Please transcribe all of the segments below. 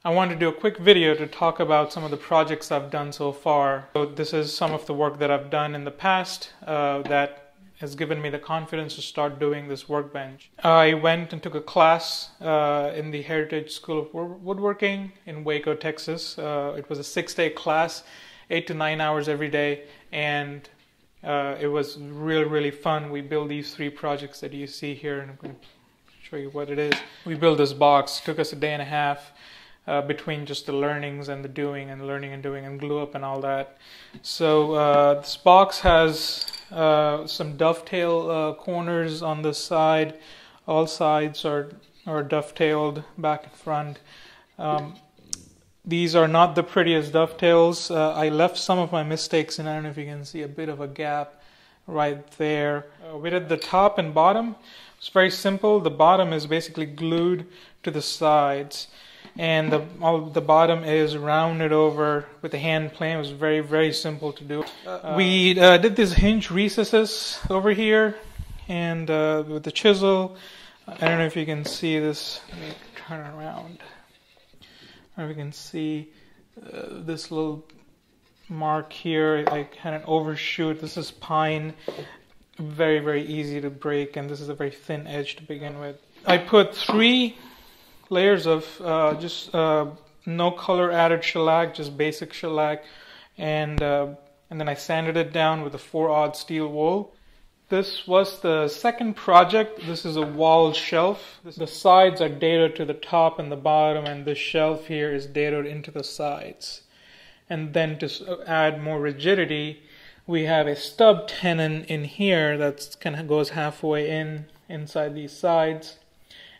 I wanted to do a quick video to talk about some of the projects I've done so far. So this is some of the work that I've done in the past that has given me the confidence to start doing this workbench. I went and took a class in the Heritage School of Woodworking in Waco, Texas. It was a 6-day class, 8 to 9 hours every day, and it was really fun. We built these 3 projects that you see here, and I'm going to show you what it is. We built this box. It took us a day and a half. Between just the learnings and the doing and learning and doing and glue up and all that. So this box has some dovetail corners on the side. All sides are dovetailed back and front. These are not the prettiest dovetails. I left some of my mistakes, and I don't know if you can see a bit of a gap right there. We did the top and bottom. It's very simple. The bottom is basically glued to the sides, and the bottom is rounded over with a hand plane. It was very simple to do. We did these hinge recesses over here, and with the chisel. I don't know if you can see this. Let me turn around. I don't know if you can see this little mark here. I had an overshoot. This is pine. Very easy to break, and this is a very thin edge to begin with. I put 3 layers of just no color added shellac, just basic shellac, and then I sanded it down with a 4/0 steel wool. This was the second project. This is a wall shelf. The sides are dadoed to the top and the bottom, and the shelf here is dadoed into the sides. And then to add more rigidity, we have a stub tenon in here that kind of goes halfway inside these sides.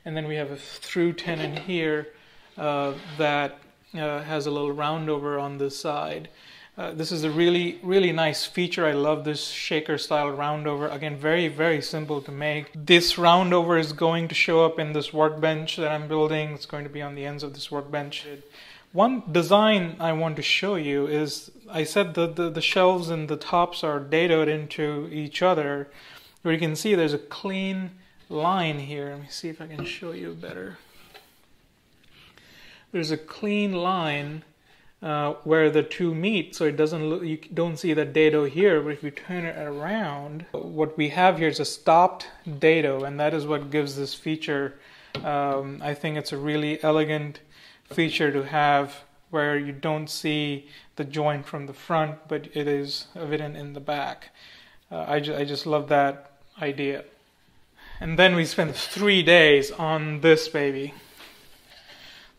And then we have a through tenon here that has a little roundover on this side. This is a really nice feature. I love this shaker style roundover. Again, very simple to make. This roundover is going to show up in this workbench that I'm building. It's going to be on the ends of this workbench. One design I want to show you is, I said the shelves and the tops are dadoed into each other. Where you can see there's a clean line here. Let me see if I can show you better. There's a clean line where the 2 meet, so it doesn't look, you don't see the dado here, but if you turn it around, what we have here is a stopped dado, and that is what gives this feature. I think it's a really elegant feature to have, where you don't see the joint from the front, but it is evident in the back. I just love that idea. And then we spent 3 days on this baby.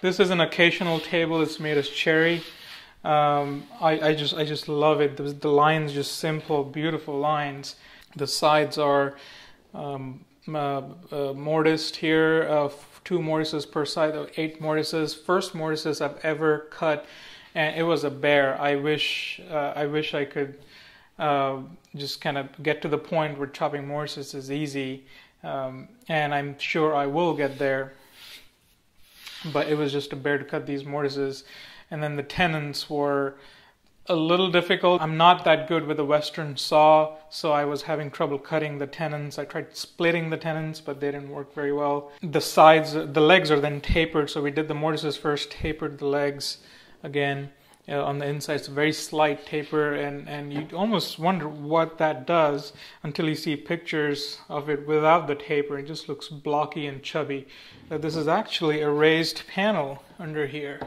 This is an occasional table. It's made of cherry. I just love it. The lines just simple, beautiful lines. The sides are mortised here. 2 mortises per side, 8 mortises. First mortises I've ever cut, and it was a bear. I wish I could just kind of get to the point where chopping mortises is easy. And I'm sure I will get there, but it was just a bear to cut these mortises. And then the tenons were a little difficult. I'm not that good with a Western saw, so I was having trouble cutting the tenons. I tried splitting the tenons, but they didn't work very well. The sides, the legs are then tapered, so we did the mortises first, tapered the legs again. On the inside, it's a very slight taper, and you almost wonder what that does until you see pictures of it without the taper. It just looks blocky and chubby. This is actually a raised panel under here.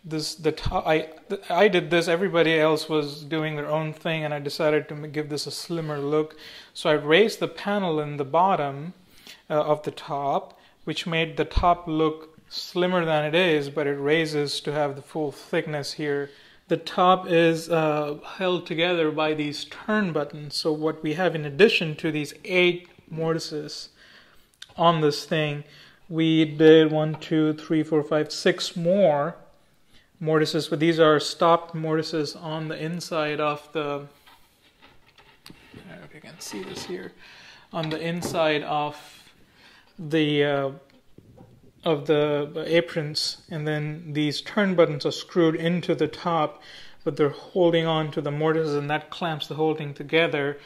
I did this. Everybody else was doing their own thing, and I decided to give this a slimmer look. So I raised the panel in the bottom of the top, which made the top look slimmer than it is, but it raises to have the full thickness here. The top is held together by these turn buttons. So what we have, in addition to these 8 mortises on this thing, we did 1, 2, 3, 4, 5, 6 more mortises, but these are stopped mortises on the inside of the, I don't know if you can see this here, on the inside of the aprons, and then these turn buttons are screwed into the top, but they're holding on to the mortises, and that clamps the whole thing together.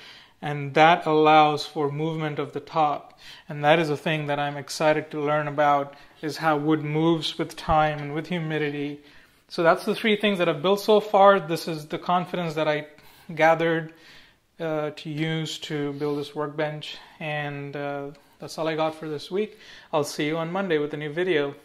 and that allows for movement of the top. And that is a thing that I'm excited to learn about, is how wood moves with time and with humidity. So that's the 3 things that I've built so far. This is the confidence that I gathered to use to build this workbench, and that's all I got for this week. I'll see you on Monday with a new video.